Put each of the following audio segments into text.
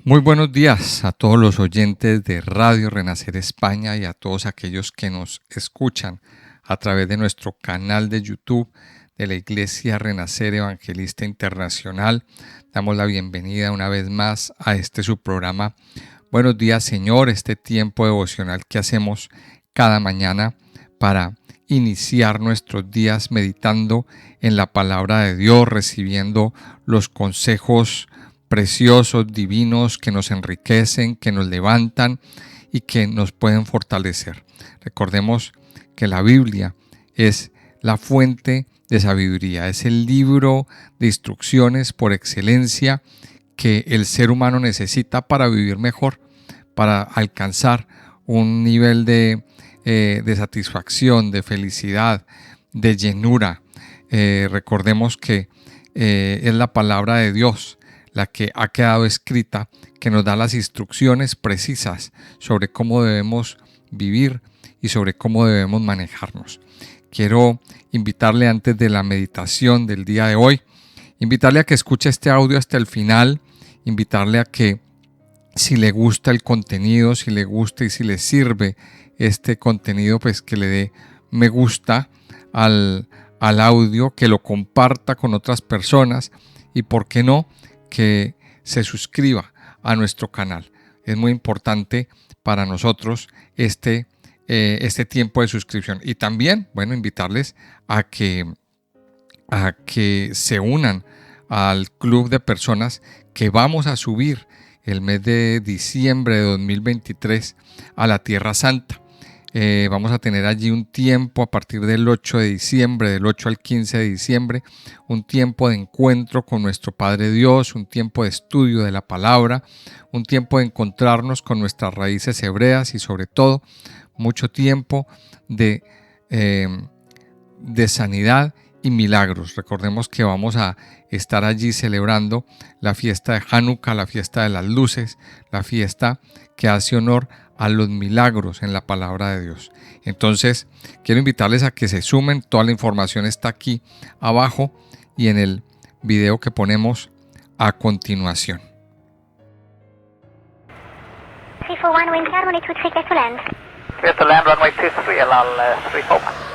Muy buenos días a todos los oyentes de Radio Renacer España y a todos aquellos que nos escuchan a través de nuestro canal de YouTube de la Iglesia Renacer Evangelista Internacional. Damos la bienvenida una vez más a este su programa Buenos días, Señor, este tiempo devocional que hacemos cada mañana para iniciar nuestros días meditando en la palabra de Dios, recibiendo los consejos preciosos, divinos, que nos enriquecen, que nos levantan y que nos pueden fortalecer. Recordemos que la Biblia es la fuente de sabiduría, es el libro de instrucciones por excelencia que el ser humano necesita para vivir mejor, para alcanzar un nivel de satisfacción, de felicidad, de llenura. Recordemos que es la palabra de Dios la que ha quedado escrita, que nos da las instrucciones precisas sobre cómo debemos vivir y sobre cómo debemos manejarnos. Quiero invitarle antes de la meditación del día de hoy, invitarle a que escuche este audio hasta el final, invitarle a que si le gusta el contenido, si le gusta y si le sirve este contenido, pues que le dé me gusta al audio, que lo comparta con otras personas y, ¿por qué no?, que se suscriba a nuestro canal. Es muy importante para nosotros este tiempo de suscripción. Y también, invitarles a que se unan al club de personas que vamos a subir el mes de diciembre de 2023 a la Tierra Santa. Vamos a tener allí un tiempo a partir del 8 de diciembre, del 8 al 15 de diciembre, un tiempo de encuentro con nuestro Padre Dios, un tiempo de estudio de la palabra, un tiempo de encontrarnos con nuestras raíces hebreas y sobre todo mucho tiempo de sanidad y milagros. Recordemos que vamos a estar allí celebrando la fiesta de Hanukkah, la fiesta de las luces, la fiesta que hace honor a los milagros en la palabra de Dios. Entonces, quiero invitarles a que se sumen. Toda la información está aquí abajo y en el video que ponemos a continuación. 341 wind cloud, runway 23, clear to land. Clear to land, runway 23, LL 34.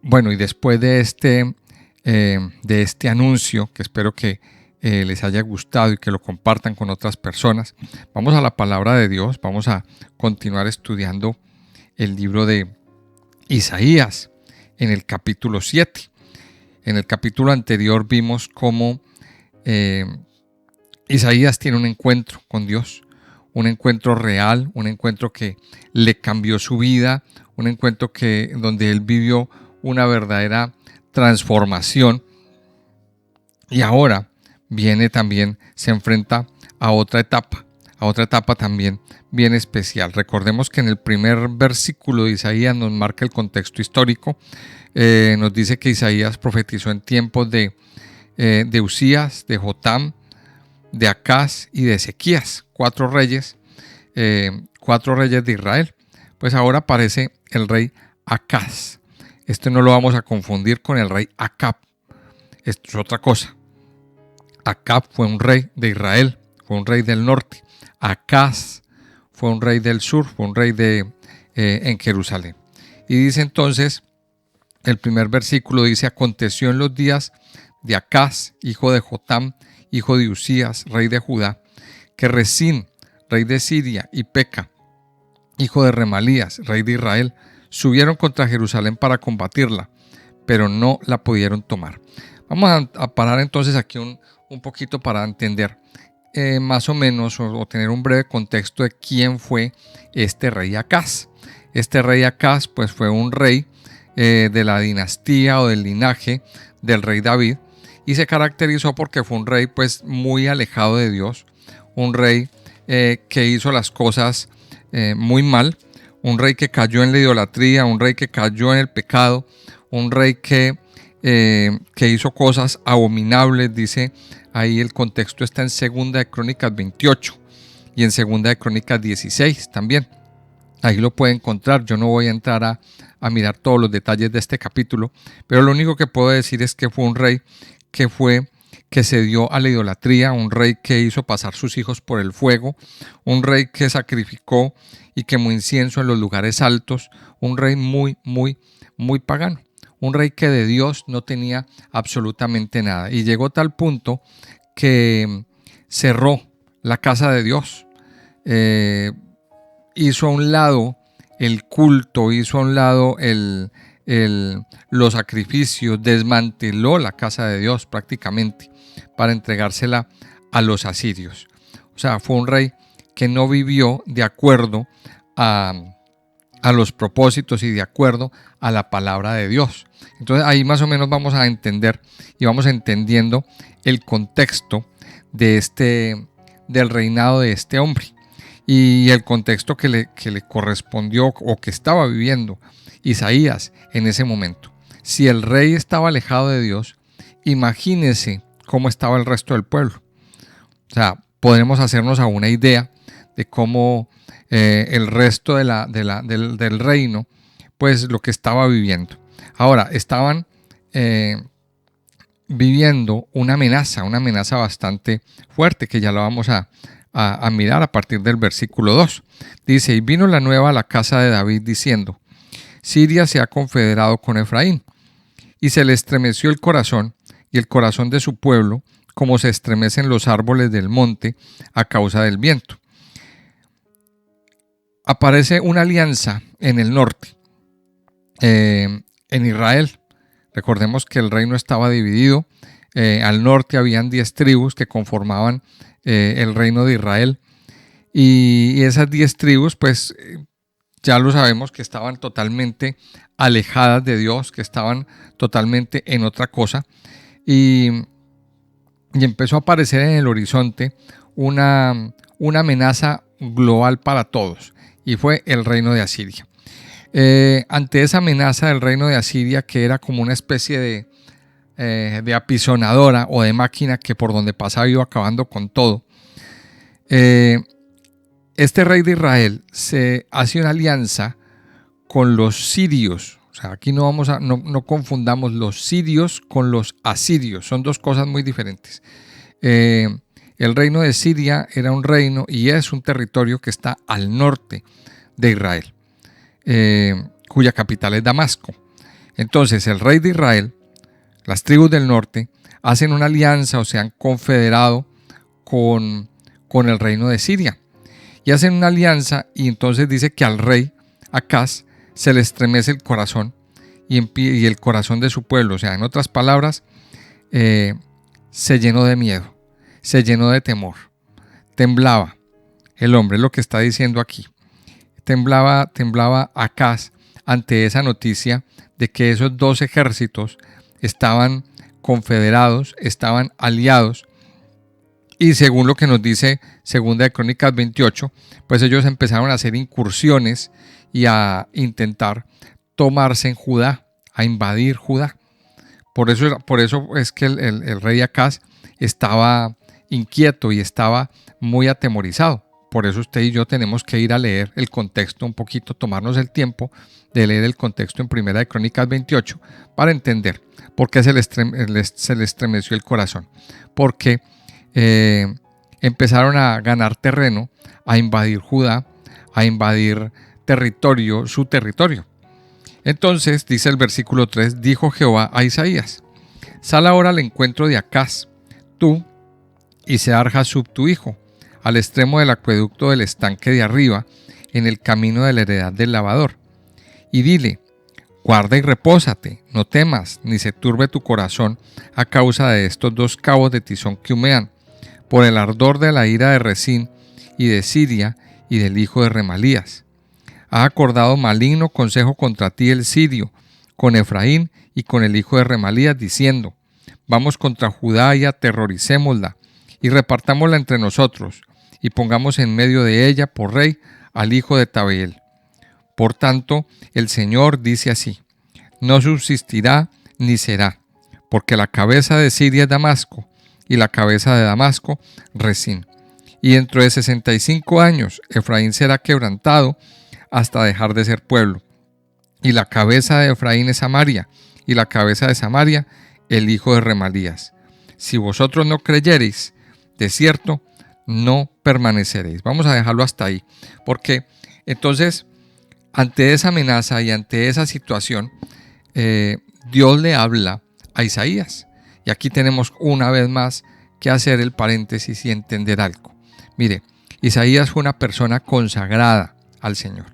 Bueno, y después de este anuncio, que espero que les haya gustado y que lo compartan con otras personas, vamos a la palabra de Dios. Vamos a continuar estudiando el libro de Isaías en el capítulo 7. En el capítulo anterior vimos cómo Isaías tiene un encuentro con Dios, un encuentro real, un encuentro que le cambió su vida, un encuentro donde él vivió una verdadera transformación. Y ahora se enfrenta a otra etapa también bien especial. Recordemos que en el primer versículo de Isaías nos marca el contexto histórico. Nos dice que Isaías profetizó en tiempos de Usías, de Jotam, de Acaz y de Ezequías, 4 reyes de Israel. Pues ahora aparece el rey Acaz. No lo vamos a confundir con el rey Acab. Esto es otra cosa. Acab fue un rey de Israel, fue un rey del norte. Acaz fue un rey del sur, fue un rey en Jerusalén. Y dice entonces, el primer versículo dice: aconteció en los días de Acaz, hijo de Jotam, hijo de Usías, rey de Judá, que Resín, rey de Siria, y Peca, hijo de Remalías, rey de Israel, subieron contra Jerusalén para combatirla, pero no la pudieron tomar. Vamos a parar entonces aquí un poquito para entender más o menos o tener un breve contexto de quién fue este rey Acaz. Este rey Acaz pues fue un rey de la dinastía o del linaje del rey David, y se caracterizó porque fue un rey pues muy alejado de Dios, un rey que hizo las cosas muy mal, un rey que cayó en la idolatría, un rey que cayó en el pecado, un rey que hizo cosas abominables. Dice ahí, el contexto está en 2 de Crónicas 28 y en 2 de Crónicas 16 también. Ahí lo puede encontrar. Yo no voy a entrar a mirar todos los detalles de este capítulo, pero lo único que puedo decir es que fue un rey que se dio a la idolatría, un rey que hizo pasar sus hijos por el fuego, un rey que sacrificó y quemó incienso en los lugares altos, un rey muy, muy, muy pagano, un rey que de Dios no tenía absolutamente nada, y llegó a tal punto que cerró la casa de Dios, hizo a un lado el culto, hizo a un lado los sacrificios, desmanteló la casa de Dios prácticamente para entregársela a los asirios. O sea, fue un rey que no vivió de acuerdo a los propósitos y de acuerdo a la palabra de Dios. Entonces ahí más o menos vamos a entender y vamos entendiendo el contexto del reinado de este hombre y el contexto que le correspondió o que estaba viviendo Isaías en ese momento. Si el rey estaba alejado de Dios, imagínense cómo estaba el resto del pueblo. O sea, podremos hacernos a una idea de cómo el resto del reino, pues lo que estaba viviendo. Ahora, estaban viviendo una amenaza bastante fuerte, que ya la vamos a mirar a partir del versículo 2. Dice: y vino la nueva a la casa de David diciendo: Siria se ha confederado con Efraín, y se le estremeció el corazón y el corazón de su pueblo, como se estremecen los árboles del monte a causa del viento. Aparece una alianza en el norte, en Israel. Recordemos que el reino estaba dividido. Al norte habían 10 tribus que conformaban el reino de Israel, y esas 10 tribus pues ya lo sabemos que estaban totalmente alejadas de Dios, que estaban totalmente en otra cosa, y empezó a aparecer en el horizonte una amenaza global para todos, y fue el reino de Asiria. Ante esa amenaza del reino de Asiria, que era como una especie de apisonadora o de máquina que por donde pasaba iba acabando con todo, este rey de Israel se hace una alianza con los sirios. O sea, aquí no confundamos los sirios con los asirios, son dos cosas muy diferentes. El reino de Siria era un reino y es un territorio que está al norte de Israel, cuya capital es Damasco. Entonces el rey de Israel, las tribus del norte, hacen una alianza o se han confederado con el reino de Siria. Y hacen una alianza y entonces dice que al rey Acaz se le estremece el corazón y el corazón de su pueblo. O sea, en otras palabras, se llenó de miedo, se llenó de temor. Temblaba el hombre, es lo que está diciendo aquí. Temblaba Acaz ante esa noticia de que esos dos ejércitos estaban confederados, estaban aliados. Y según lo que nos dice Segunda de Crónicas 28, pues ellos empezaron a hacer incursiones y a intentar tomarse en Judá, a invadir Judá. Por eso es que el rey Acaz estaba inquieto y estaba muy atemorizado. Por eso usted y yo tenemos que ir a leer el contexto un poquito, tomarnos el tiempo de leer el contexto en Primera de Crónicas 28 para entender por qué se le estremeció el corazón. Porque empezaron a ganar terreno, a invadir Judá, a invadir su territorio. Entonces, dice el versículo 3, dijo Jehová a Isaías: sal ahora al encuentro de Acaz, tú y Sear-Jasub tu hijo, al extremo del acueducto del estanque de arriba, en el camino de la heredad del lavador. Y dile: guarda y repósate, no temas, ni se turbe tu corazón a causa de estos dos cabos de tizón que humean, por el ardor de la ira de Rezín y de Siria y del hijo de Remalías. Ha acordado maligno consejo contra ti el sirio, con Efraín y con el hijo de Remalías, diciendo: vamos contra Judá y aterroricémosla, y repartámosla entre nosotros, y pongamos en medio de ella por rey al hijo de Tabeel. Por tanto, el Señor dice así: no subsistirá ni será, porque la cabeza de Siria es Damasco, y la cabeza de Damasco Rezín. Y dentro de 65 años Efraín será quebrantado hasta dejar de ser pueblo. Y la cabeza de Efraín es Samaria, y la cabeza de Samaria el hijo de Remalías. Si vosotros no creyereis, de cierto no permaneceréis. Vamos a dejarlo hasta ahí, porque entonces ante esa amenaza y ante esa situación, Dios le habla a Isaías. Y aquí tenemos una vez más que hacer el paréntesis y entender algo. Mire, Isaías fue una persona consagrada al Señor.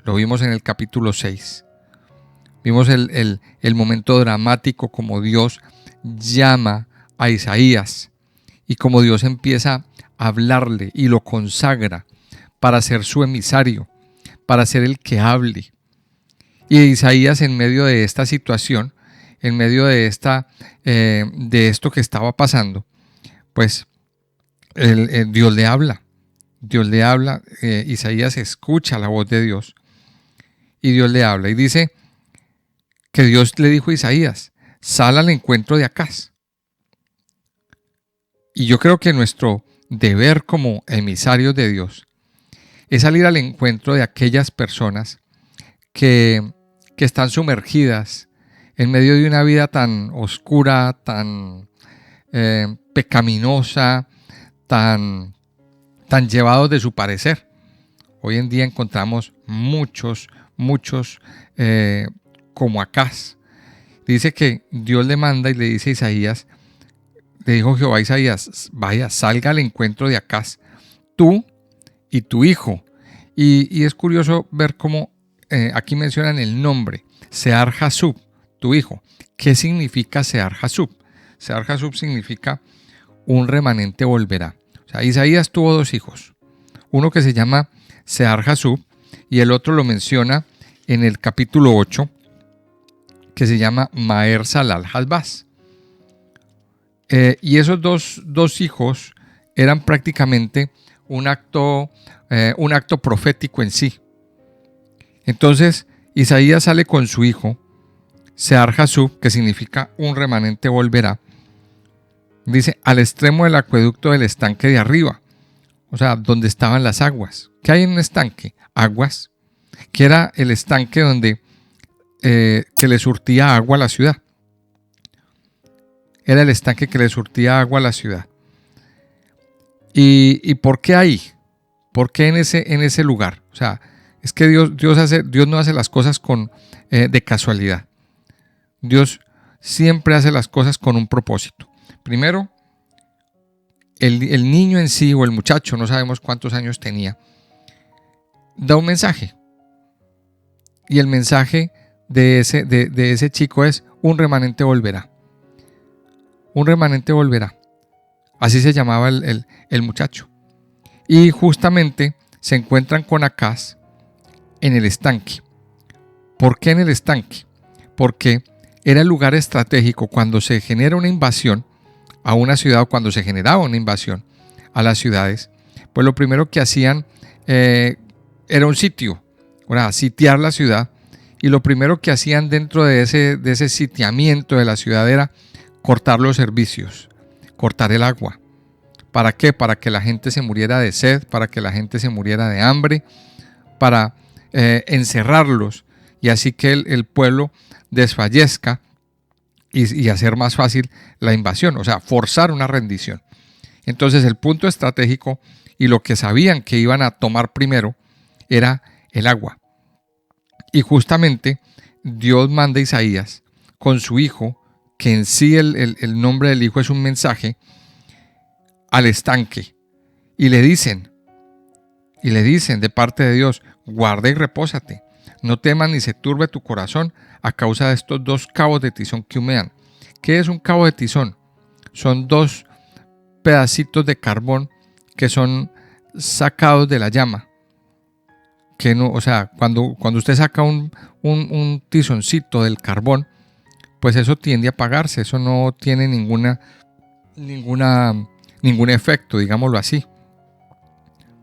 Lo vimos en el capítulo 6. Vimos el momento dramático como Dios llama a Isaías y como Dios empieza a hablarle y lo consagra para ser su emisario, para ser el que hable. Y Isaías, en medio de esta situación, en medio de esto que estaba pasando, pues Dios le habla. Dios le habla, Isaías escucha la voz de Dios y Dios le habla y dice que Dios le dijo a Isaías: sal al encuentro de Acaz. Y yo creo que nuestro deber como emisarios de Dios es salir al encuentro de aquellas personas que están sumergidas en medio de una vida tan oscura, tan pecaminosa, tan llevados de su parecer. Hoy en día encontramos muchos como Acaz. Dice que Dios le manda y le dice a Isaías, le dijo Jehová a Isaías: vaya, salga al encuentro de Acaz, tú y tu hijo. Y es curioso ver cómo aquí mencionan el nombre, Sear-Jasub, tu hijo. ¿Qué significa Sear-Jasub? Sear-Jasub significa un remanente volverá. O sea, Isaías tuvo dos hijos, uno que se llama Sear-Jasub y el otro lo menciona en el capítulo 8, que se llama Maher-Salal-Hasbaz. Y esos dos hijos eran prácticamente un acto profético en sí. Entonces Isaías sale con su hijo Sear-Jasub, que significa un remanente volverá. Dice: al extremo del acueducto del estanque de arriba, o sea, donde estaban las aguas. ¿Qué hay en un estanque? Aguas, que era el estanque donde que le surtía agua a la ciudad. Era el estanque que le surtía agua a la ciudad. ¿Y por qué ahí? ¿Por qué en ese lugar? O sea, es que Dios no hace las cosas de casualidad. Dios siempre hace las cosas con un propósito. Primero, el niño en sí o el muchacho, no sabemos cuántos años tenía, da un mensaje. Y el mensaje de ese chico es: un remanente volverá. Un remanente volverá. Así se llamaba el muchacho. Y justamente se encuentran con Acaz en el estanque. ¿Por qué en el estanque? Porque era el lugar estratégico cuando se genera una invasión a una ciudad, o cuando se generaba una invasión a las ciudades. Pues lo primero que hacían era un sitio, sitiar la ciudad. Y lo primero que hacían dentro de ese sitiamiento de la ciudad era cortar los servicios, cortar el agua. ¿Para qué? Para que la gente se muriera de sed, para que la gente se muriera de hambre, para encerrarlos y así que el pueblo desfallezca y hacer más fácil la invasión, o sea, forzar una rendición. Entonces el punto estratégico y lo que sabían que iban a tomar primero era el agua. Y justamente Dios manda a Isaías con su hijo, que en sí el nombre del hijo es un mensaje, al estanque. Y le dicen de parte de Dios: guarda y repósate. No temas ni se turbe tu corazón a causa de estos 2 cabos de tizón que humean. ¿Qué es un cabo de tizón? Son 2 pedacitos de carbón que son sacados de la llama. Que no, o sea, cuando usted saca un tizoncito del carbón, pues eso tiende a apagarse, eso no tiene ningún efecto, digámoslo así.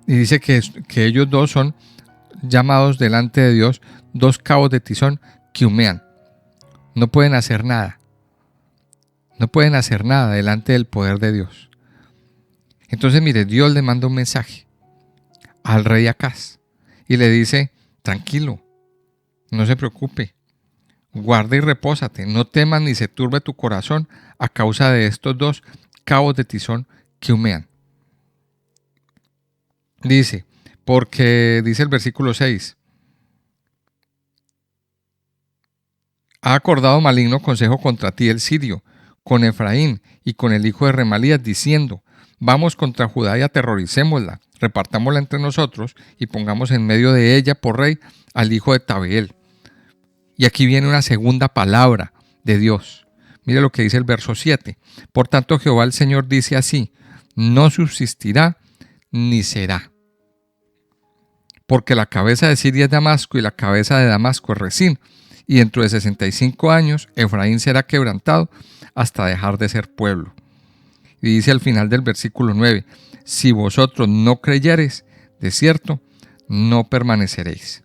Y dice que ellos 2 son llamados delante de Dios 2 cabos de tizón que humean. No pueden hacer nada. No pueden hacer nada delante del poder de Dios. Entonces, mire, Dios le manda un mensaje al rey Acaz y le dice: tranquilo, no se preocupe, guarda y repósate, no temas ni se turbe tu corazón a causa de estos 2 cabos de tizón que humean. Dice, porque dice el versículo 6: ha acordado maligno consejo contra ti el sirio, con Efraín y con el hijo de Remalías, diciendo: vamos contra Judá y aterroricémosla, repartámosla entre nosotros y pongamos en medio de ella por rey al hijo de Tabeel. Y aquí viene una segunda palabra de Dios. Mire lo que dice el verso 7. Por tanto, Jehová el Señor dice así: no subsistirá ni será. Porque la cabeza de Siria es Damasco y la cabeza de Damasco es Resín. Y dentro de 65 años Efraín será quebrantado hasta dejar de ser pueblo. Y dice al final del versículo 9: si vosotros no creyereis, de cierto, no permaneceréis.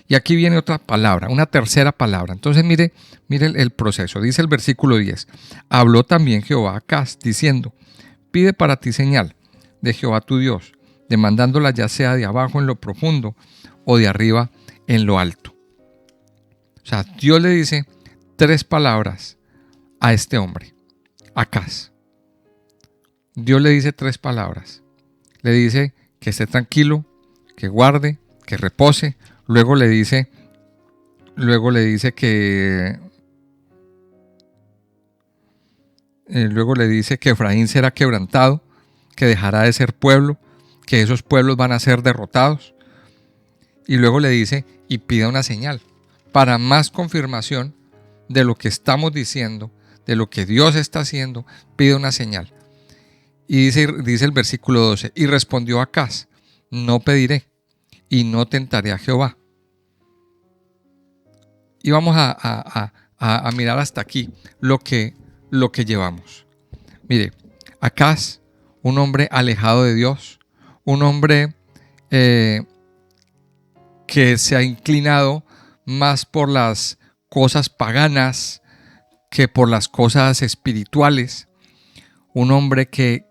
Y aquí viene otra palabra, una tercera palabra. Entonces mire el proceso. Dice el versículo 10: habló también Jehová a Acaz, diciendo: pide para ti señal de Jehová tu Dios, demandándola ya sea de abajo en lo profundo o de arriba en lo alto. O sea, Dios le dice 3 palabras a este hombre, Acaz. Dios le dice 3 palabras. Le dice que esté tranquilo, que guarde, que repose. Luego le dice que Efraín será quebrantado, que dejará de ser pueblo, que esos pueblos van a ser derrotados. Y luego le dice: y pida una señal, para más confirmación de lo que estamos diciendo, de lo que Dios está haciendo, pide una señal. Y dice el versículo 12: y respondió Acaz: no pediré y no tentaré a Jehová. Y vamos a mirar hasta aquí lo que llevamos. Mire, Acaz, un hombre alejado de Dios, un hombre que se ha inclinado más por las cosas paganas que por las cosas espirituales, un hombre que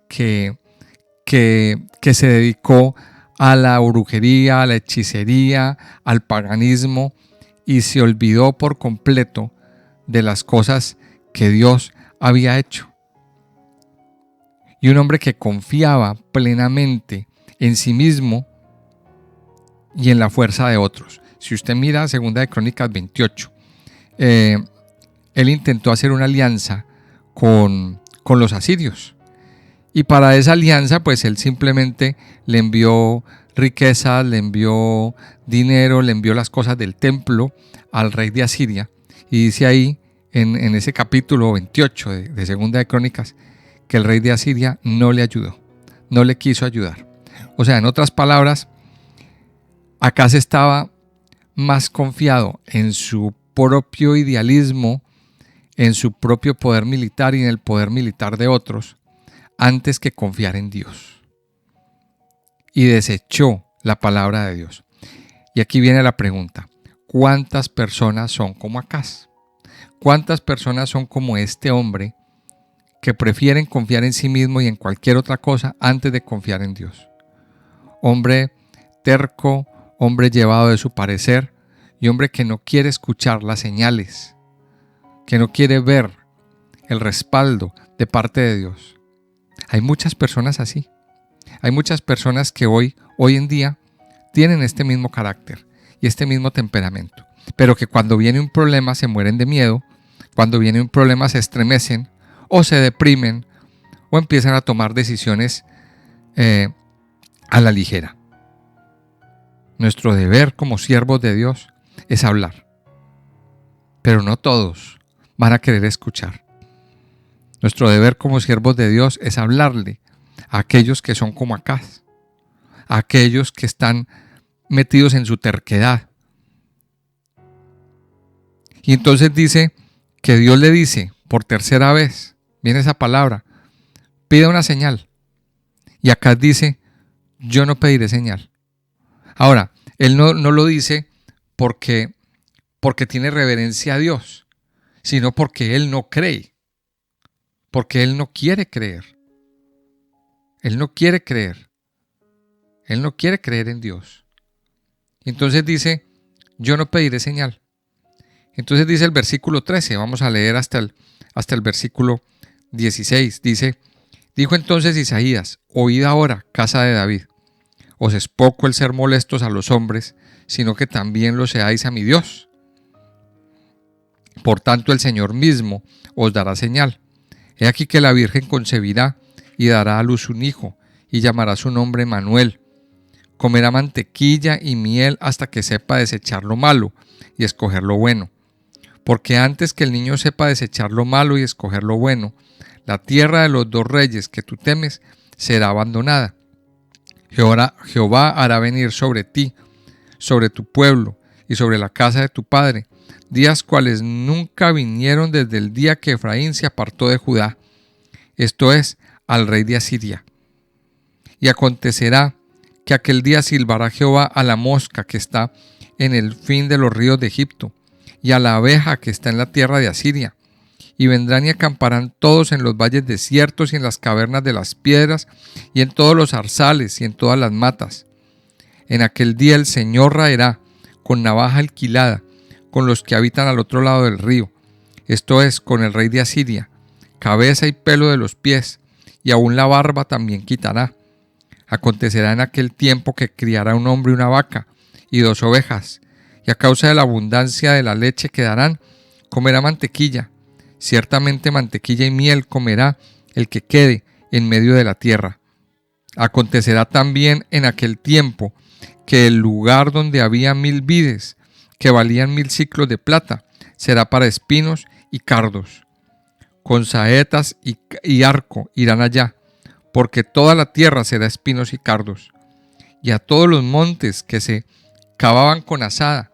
se dedicó a la brujería, a la hechicería, al paganismo, y se olvidó por completo de las cosas que Dios había hecho. Y un hombre que confiaba plenamente en sí mismo y en la fuerza de otros. Si usted mira 2 de Crónicas 28, él intentó hacer una alianza con los asirios. Y para esa alianza, pues él simplemente le envió riquezas, le envió dinero, le envió las cosas del templo al rey de Asiria. Y dice ahí, en ese capítulo 28 de Segunda de Crónicas, que el rey de Asiria no le ayudó, no le quiso ayudar. O sea, en otras palabras, Acaz estaba más confiado en su propio idealismo, en su propio poder militar y en el poder militar de otros, antes que confiar en Dios. Y desechó la palabra de Dios. Y aquí viene la pregunta: ¿cuántas personas son como Acaz? ¿Cuántas personas son como este hombre que prefieren confiar en sí mismo y en cualquier otra cosa antes de confiar en Dios? Hombre terco, hombre llevado de su parecer y hombre que no quiere escuchar las señales, que no quiere ver el respaldo de parte de Dios. Hay muchas personas así. Hay muchas personas que hoy en día tienen este mismo carácter y este mismo temperamento, pero que cuando viene un problema se mueren de miedo, cuando viene un problema se estremecen o se deprimen o empiezan a tomar decisiones a la ligera. Nuestro deber como siervos de Dios es hablar, pero no todos van a querer escuchar. Nuestro deber como siervos de Dios es hablarle a aquellos que son como Acaz, a aquellos que están metidos en su terquedad. Y entonces dice que Dios le dice por tercera vez, viene esa palabra, pida una señal. Y Acaz dice, yo no pediré señal. Ahora, él no lo dice porque tiene reverencia a Dios, sino porque él no cree. Porque él no quiere creer. Él no quiere creer. Él no quiere creer en Dios. Y entonces dice, yo no pediré señal. Entonces dice el versículo 13, vamos a leer hasta el versículo 16. Dice, dijo entonces Isaías, oíd ahora, casa de David. Os es poco el ser molestos a los hombres, sino que también lo seáis a mi Dios. Por tanto el Señor mismo os dará señal. He aquí que la Virgen concebirá y dará a luz un hijo, y llamará su nombre Manuel. Comerá mantequilla y miel hasta que sepa desechar lo malo y escoger lo bueno. Porque antes que el niño sepa desechar lo malo y escoger lo bueno, la tierra de los dos reyes que tú temes será abandonada. Jehová hará venir sobre ti, sobre tu pueblo y sobre la casa de tu padre, días cuales nunca vinieron desde el día que Efraín se apartó de Judá, esto es, al rey de Asiria. Y acontecerá que aquel día silbará Jehová a la mosca que está en el fin de los ríos de Egipto, y a la abeja que está en la tierra de Asiria. Y vendrán y acamparán todos en los valles desiertos y en las cavernas de las piedras, y en todos los zarzales y en todas las matas. En aquel día el Señor raerá con navaja alquilada con los que habitan al otro lado del río, esto es, con el rey de Asiria, cabeza y pelo de los pies, y aún la barba también quitará. Acontecerá en aquel tiempo que criará un hombre una vaca y 2 ovejas, y a causa de la abundancia de la leche que darán, comerá mantequilla. Ciertamente mantequilla y miel comerá el que quede en medio de la tierra. Acontecerá también en aquel tiempo que el lugar donde había 1000 vides, que valían 1000 siclos de plata, será para espinos y cardos. Con saetas y arco irán allá, porque toda la tierra será espinos y cardos. Y a todos los montes que se cavaban con azada,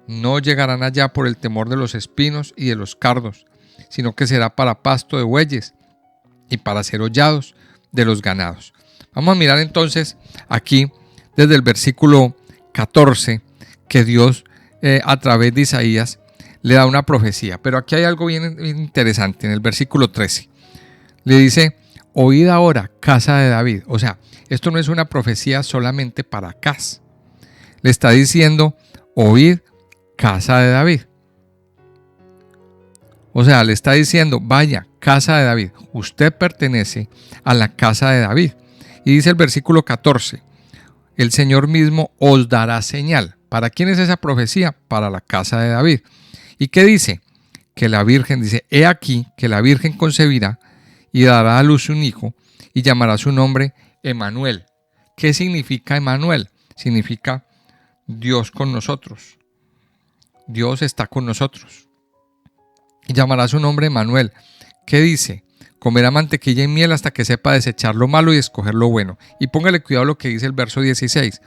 no llegarán allá por el temor de los espinos y de los cardos, sino que será para pasto de bueyes y para ser hollados de los ganados. Vamos a mirar entonces aquí desde el versículo 14 que Dios a través de Isaías le da una profecía. Pero aquí hay algo bien interesante en el versículo 13. Le dice, oíd ahora, casa de David. O sea, esto no es una profecía solamente para Acaz. Le está diciendo, oíd, casa de David. O sea, le está diciendo, vaya, casa de David, usted pertenece a la casa de David. Y dice el versículo 14, el Señor mismo os dará señal. ¿Para quién es esa profecía? Para la casa de David. ¿Y qué dice? que la Virgen, dice, he aquí que la Virgen concebirá y dará a luz un hijo y llamará su nombre Emmanuel. ¿Qué significa Emmanuel? Significa Dios con nosotros. Dios está con nosotros. Y llamará su nombre Emmanuel. ¿Qué dice? Comerá mantequilla y miel hasta que sepa desechar lo malo y escoger lo bueno. Y póngale cuidado lo que dice el verso 16.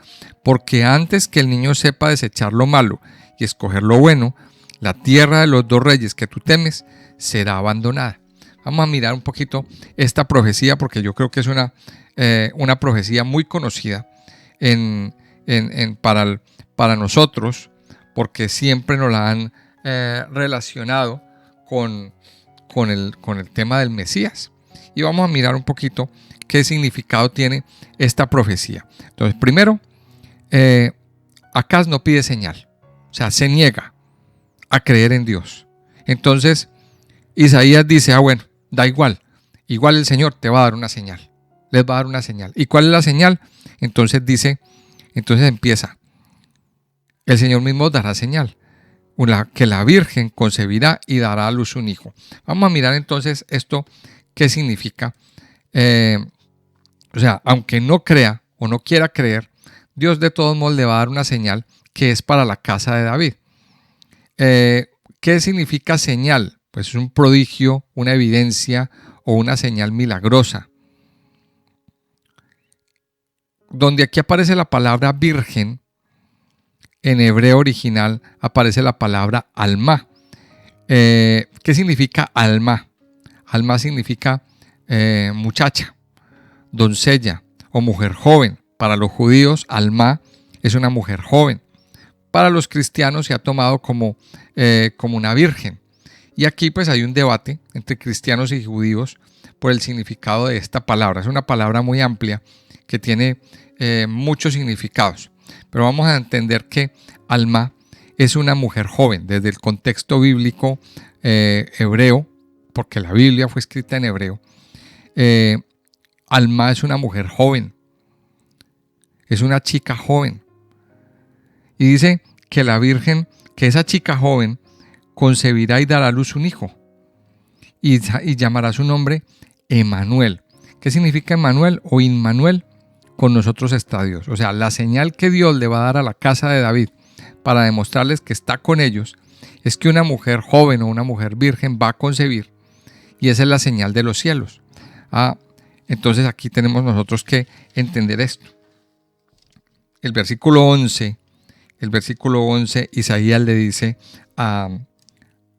Porque antes que el niño sepa desechar lo malo y escoger lo bueno, la tierra de los 2 reyes que tú temes será abandonada. Vamos a mirar un poquito esta profecía porque yo creo que es una profecía muy conocida para nosotros, porque siempre nos la han relacionado con el tema del Mesías. Y vamos a mirar un poquito qué significado tiene esta profecía. Entonces, primero, Acaz no pide señal, o sea, se niega a creer en Dios. Entonces, Isaías dice, bueno, da igual el Señor te va a dar una señal, les va a dar una señal. ¿Y cuál es la señal? Entonces empieza, el Señor mismo dará señal, que la Virgen concebirá y dará a luz un hijo. Vamos a mirar entonces esto, qué significa. O sea, aunque no crea o no quiera creer, Dios de todos modos le va a dar una señal que es para la casa de David. ¿Qué significa señal? Pues es un prodigio, una evidencia o una señal milagrosa. Donde aquí aparece la palabra virgen, en hebreo original aparece la palabra alma. ¿Qué significa alma? Alma significa muchacha, doncella o mujer joven. Para los judíos, alma es una mujer joven. Para los cristianos se ha tomado como una virgen. Y aquí pues hay un debate entre cristianos y judíos por el significado de esta palabra. Es una palabra muy amplia que tiene muchos significados. Pero vamos a entender que alma es una mujer joven desde el contexto bíblico hebreo, porque la Biblia fue escrita en hebreo. Alma es una mujer joven, es una chica joven. Y dice que la Virgen, que esa chica joven, concebirá y dará a luz un hijo. Y llamará su nombre Emmanuel. ¿Qué significa Emmanuel o Inmanuel? Con nosotros está Dios. O sea, la señal que Dios le va a dar a la casa de David para demostrarles que está con ellos es que una mujer joven o una mujer virgen va a concebir, y esa es la señal de los cielos. Entonces aquí tenemos nosotros que entender esto. El versículo 11, Isaías le dice a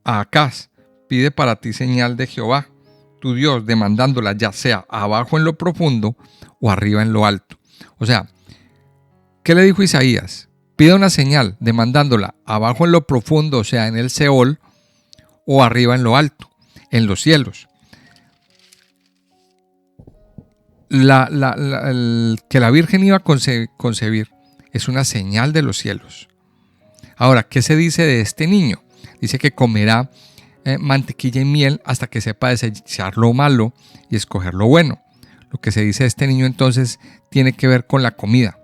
Acaz, pide para ti señal de Jehová, tu Dios, demandándola ya sea abajo en lo profundo o arriba en lo alto. O sea, ¿qué le dijo Isaías? Pide una señal, demandándola abajo en lo profundo, o sea, en el Seol, o arriba en lo alto, en los cielos. Que la Virgen iba a concebir es una señal de los cielos. Ahora, ¿qué se dice de este niño? Dice que comerá mantequilla y miel hasta que sepa desechar lo malo y escoger lo bueno. Lo que se dice de este niño entonces tiene que ver con la comida,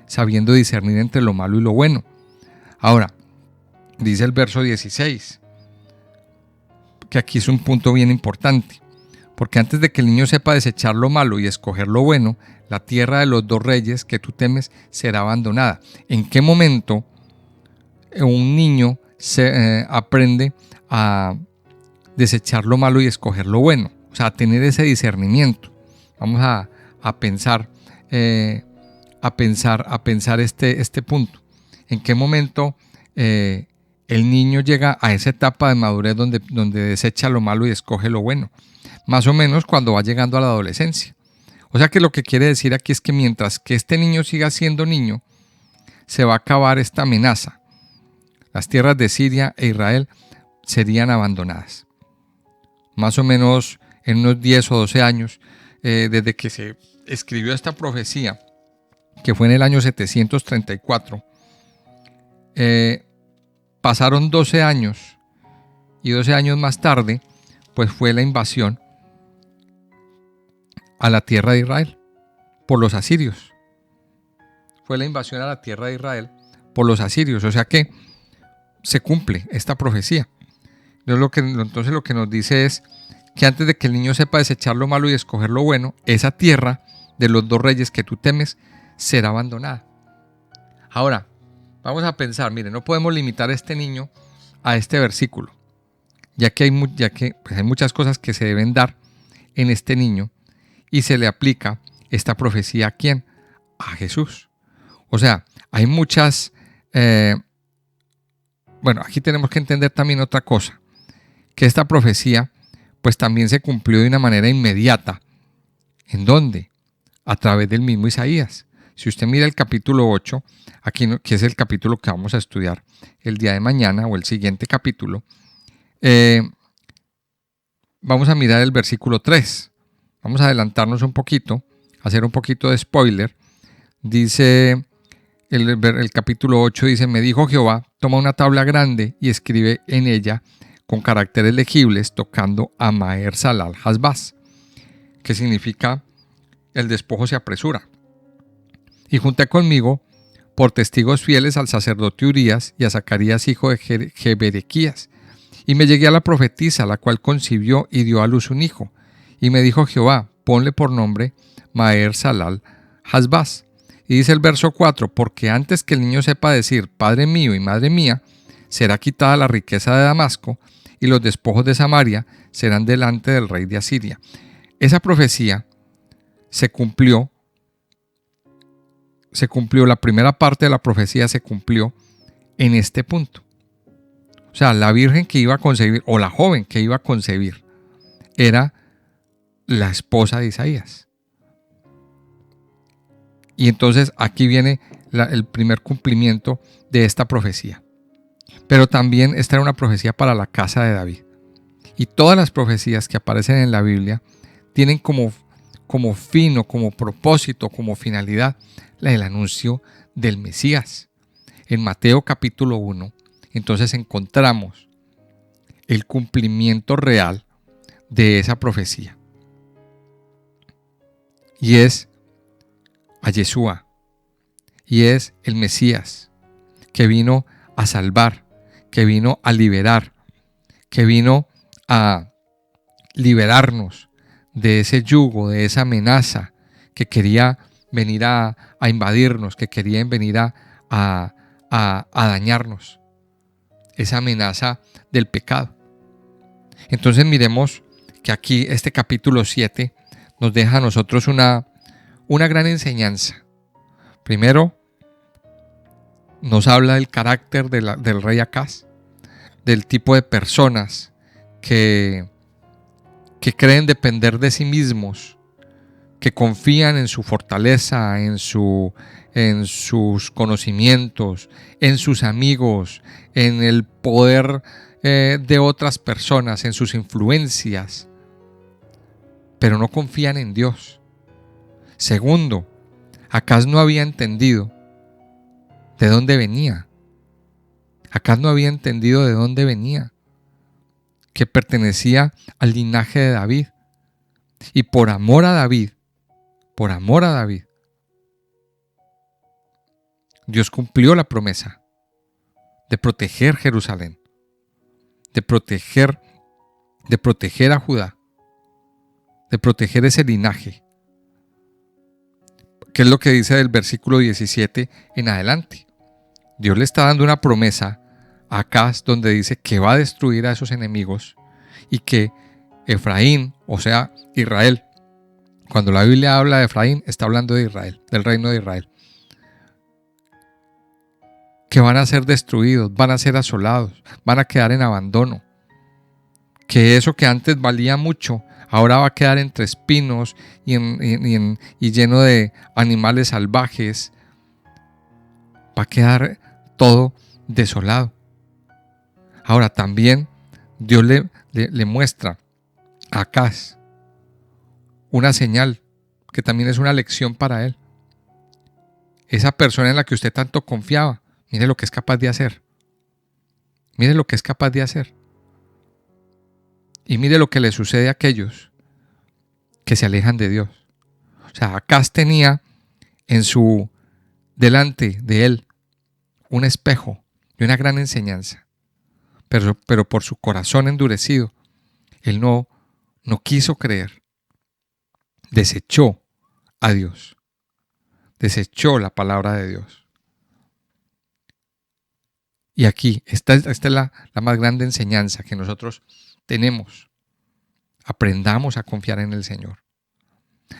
sabiendo discernir entre lo malo y lo bueno. Ahora, dice el verso 16, que aquí es un punto bien importante, porque antes de que el niño sepa desechar lo malo y escoger lo bueno, la tierra de los 2 reyes que tú temes será abandonada. ¿En qué momento un niño aprende a desechar lo malo y escoger lo bueno? O sea, a tener ese discernimiento. Vamos a pensar este punto. ¿En qué momento el niño llega a esa etapa de madurez donde desecha lo malo y escoge lo bueno? Más o menos cuando va llegando a la adolescencia. O sea que lo que quiere decir aquí es que mientras que este niño siga siendo niño, se va a acabar esta amenaza. Las tierras de Siria e Israel serían abandonadas. Más o menos en unos 10 o 12 años, desde que se escribió esta profecía, que fue en el año 734, pasaron 12 años, y 12 años más tarde, pues fue la invasión a la tierra de Israel por los asirios. Fue la invasión a la tierra de Israel por los asirios. O sea que se cumple esta profecía. Entonces lo que nos dice es que antes de que el niño sepa desechar lo malo y escoger lo bueno, esa tierra de los 2 reyes que tú temes será abandonada. Ahora, vamos a pensar, mire, no podemos limitar a este niño a este versículo, ya que hay muchas cosas que se deben dar en este niño y se le aplica esta profecía ¿a quién? A Jesús. O sea, hay muchas... aquí tenemos que entender también otra cosa, que esta profecía pues también se cumplió de una manera inmediata. ¿En dónde? A través del mismo Isaías. Si usted mira el capítulo 8, aquí que es el capítulo que vamos a estudiar el día de mañana o el siguiente capítulo, vamos a mirar el versículo 3. Vamos a adelantarnos un poquito, hacer un poquito de spoiler. Dice el capítulo 8, dice: me dijo Jehová, toma una tabla grande y escribe en ella con caracteres legibles tocando a Maher Salal Hasbaz, que significa el despojo se apresura. Y junté conmigo por testigos fieles al sacerdote Urías y a Zacarías hijo de Jeberequías. Y me llegué a la profetisa, la cual concibió y dio a luz un hijo. Y me dijo Jehová, ponle por nombre Maher Salal Hasbaz. Y dice el verso 4, porque antes que el niño sepa decir Padre mío y Madre mía, será quitada la riqueza de Damasco y los despojos de Samaria serán delante del rey de Asiria. Esa profecía se cumplió, la primera parte de la profecía se cumplió en este punto. O sea, la virgen que iba a concebir, o la joven que iba a concebir, era la esposa de Isaías. Y entonces aquí viene el primer cumplimiento de esta profecía. Pero también esta era una profecía para la casa de David. Y todas las profecías que aparecen en la Biblia tienen como fin o como propósito, como finalidad, el anuncio del Mesías. En Mateo capítulo 1, entonces encontramos el cumplimiento real de esa profecía. Y es a Yeshua, y es el Mesías, que vino a salvar, que vino a liberar, que vino a liberarnos de ese yugo, de esa amenaza que quería venir a invadirnos, que quería venir a dañarnos, esa amenaza del pecado. Entonces miremos que aquí este capítulo 7 nos deja a nosotros una gran enseñanza. Primero, nos habla del carácter del rey Acaz, del tipo de personas que creen depender de sí mismos, que confían en su fortaleza, en sus conocimientos, en sus amigos, en el poder de otras personas, en sus influencias, pero no confían en Dios. Segundo, Acaz no había entendido de dónde venía. Acaz no había entendido de dónde venía, que pertenecía al linaje de David. Y por amor a David, Dios cumplió la promesa de proteger Jerusalén, de proteger a Judá, de proteger ese linaje. ¿Qué es lo que dice del versículo 17 en adelante? Dios le está dando una promesa a Acaz donde dice que va a destruir a esos enemigos y que Efraín, o sea, Israel, cuando la Biblia habla de Efraín, está hablando de Israel, del reino de Israel, que van a ser destruidos, van a ser asolados, van a quedar en abandono, que eso que antes valía mucho, ahora va a quedar entre espinos y lleno de animales salvajes, va a quedar todo desolado. Ahora también Dios le muestra a Acaz una señal que también es una lección para él. Esa persona en la que usted tanto confiaba, mire lo que es capaz de hacer. Mire lo que es capaz de hacer. Y mire lo que le sucede a aquellos que se alejan de Dios. O sea, Acaz tenía delante de él un espejo y una gran enseñanza. pero por su corazón endurecido, él no quiso creer. Desechó a Dios. Desechó la palabra de Dios. Y aquí, esta es la más grande enseñanza que nosotros tenemos. Aprendamos a confiar en el Señor.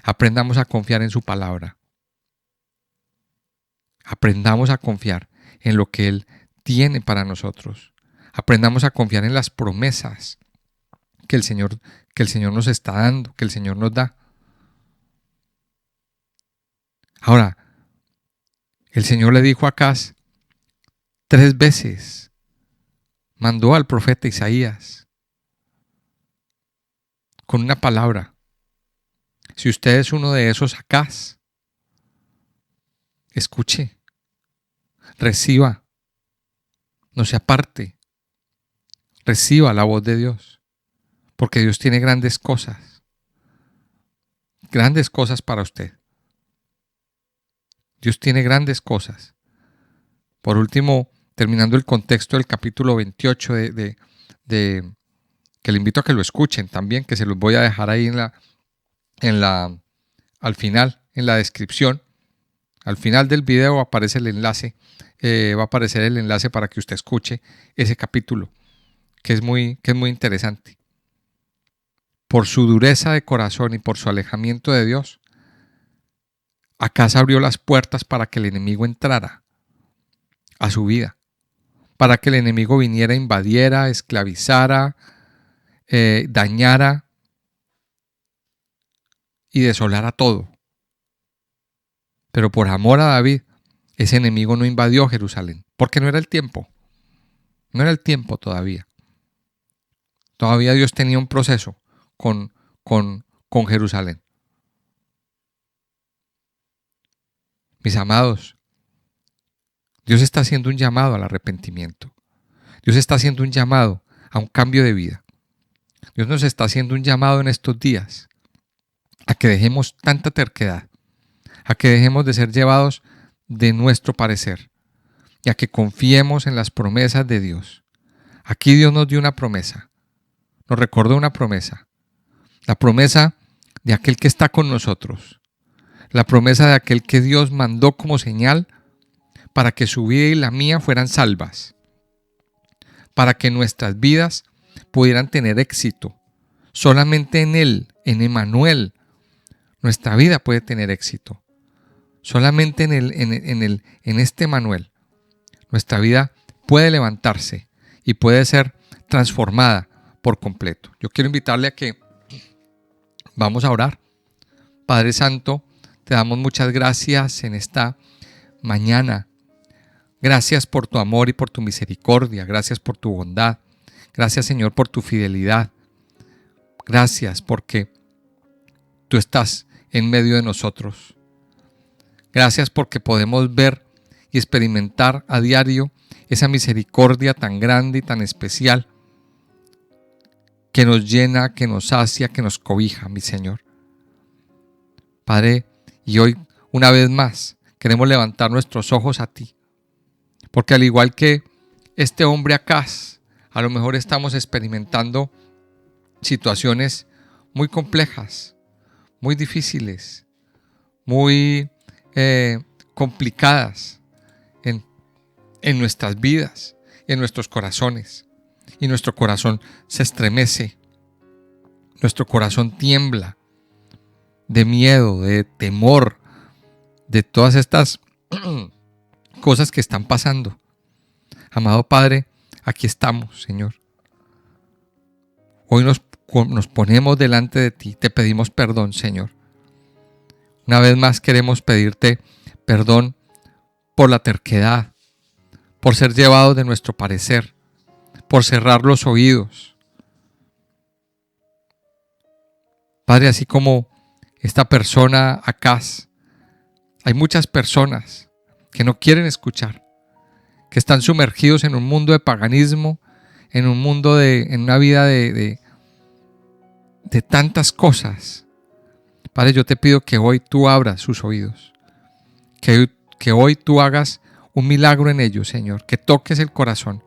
Aprendamos a confiar en su palabra. Aprendamos a confiar en lo que Él tiene para nosotros. Aprendamos a confiar en las promesas que el Señor nos está dando, que el Señor nos da. Ahora, el Señor le dijo a Acaz 3 veces, mandó al profeta Isaías con una palabra. Si usted es uno de esos Acaz, escuche, reciba, no se aparte, reciba la voz de Dios, porque Dios tiene grandes cosas para usted. Dios tiene grandes cosas. Por último, terminando el contexto del capítulo 28 que le invito a que lo escuchen también, que se los voy a dejar ahí al final, en la descripción. Al final del video aparece el enlace, va a aparecer el enlace para que usted escuche ese capítulo, que es muy interesante. Por su dureza de corazón y por su alejamiento de Dios, Acaz abrió las puertas para que el enemigo entrara a su vida, para que el enemigo viniera, invadiera, esclavizara, dañara y desolara todo. Pero por amor a David, ese enemigo no invadió Jerusalén, porque no era el tiempo. No era el tiempo todavía. Todavía Dios tenía un proceso con Jerusalén. Mis amados, Dios está haciendo un llamado al arrepentimiento. Dios está haciendo un llamado a un cambio de vida. Dios nos está haciendo un llamado en estos días a que dejemos tanta terquedad, a que dejemos de ser llevados de nuestro parecer y a que confiemos en las promesas de Dios. Aquí Dios nos dio una promesa, nos recordó una promesa, la promesa de aquel que está con nosotros, la promesa de aquel que Dios mandó como señal para que su vida y la mía fueran salvas, para que nuestras vidas pudieran tener éxito. Solamente en Él, en Emmanuel, nuestra vida puede tener éxito. Solamente en este Emmanuel, nuestra vida puede levantarse y puede ser transformada por completo. Yo quiero invitarle a que vamos a orar. Padre Santo, te damos muchas gracias en esta mañana. Gracias por tu amor y por tu misericordia. Gracias por tu bondad. Gracias, Señor, por tu fidelidad. Gracias porque tú estás en medio de nosotros. Gracias porque podemos ver y experimentar a diario esa misericordia tan grande y tan especial que nos llena, que nos sacia, que nos cobija, mi Señor. Padre, y hoy una vez más queremos levantar nuestros ojos a ti, porque al igual que este hombre Acaz, a lo mejor estamos experimentando situaciones muy complejas, muy difíciles, muy complicadas en nuestras vidas, en nuestros corazones. Y nuestro corazón se estremece, nuestro corazón tiembla de miedo, de temor, de todas estas cosas que están pasando. Amado Padre, aquí estamos, Señor. Hoy nos ponemos delante de ti, te pedimos perdón, Señor. Una vez más queremos pedirte perdón por la terquedad, por ser llevados de nuestro parecer, por cerrar los oídos. Padre, así como esta persona Acaz, hay muchas personas que no quieren escuchar, que están sumergidos en un mundo de paganismo, en un mundo en una vida de tantas cosas. Padre, yo te pido que hoy tú abras sus oídos, que hoy tú hagas un milagro en ellos, Señor, que toques el corazón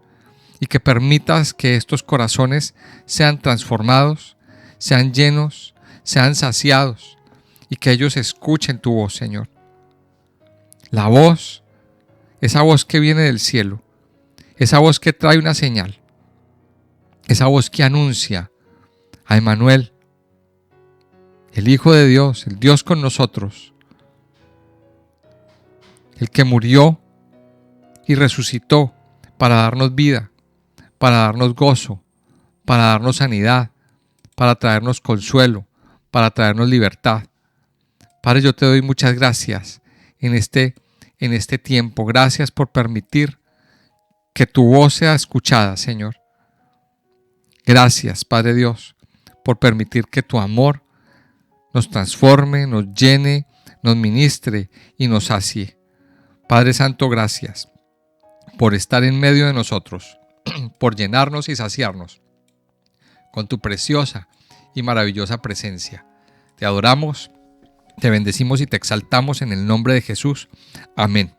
y que permitas que estos corazones sean transformados, sean llenos, sean saciados y que ellos escuchen tu voz, Señor. La voz, esa voz que viene del cielo, esa voz que trae una señal, esa voz que anuncia a Emmanuel, el Hijo de Dios, el Dios con nosotros, el que murió y resucitó para darnos vida, para darnos gozo, para darnos sanidad, para traernos consuelo, para traernos libertad. Padre, yo te doy muchas gracias en este tiempo. Gracias por permitir que tu voz sea escuchada, Señor. Gracias, Padre Dios, por permitir que tu amor nos transforme, nos llene, nos ministre y nos sacie. Padre Santo, gracias por estar en medio de nosotros, por llenarnos y saciarnos con tu preciosa y maravillosa presencia. Te adoramos, te bendecimos y te exaltamos en el nombre de Jesús. Amén.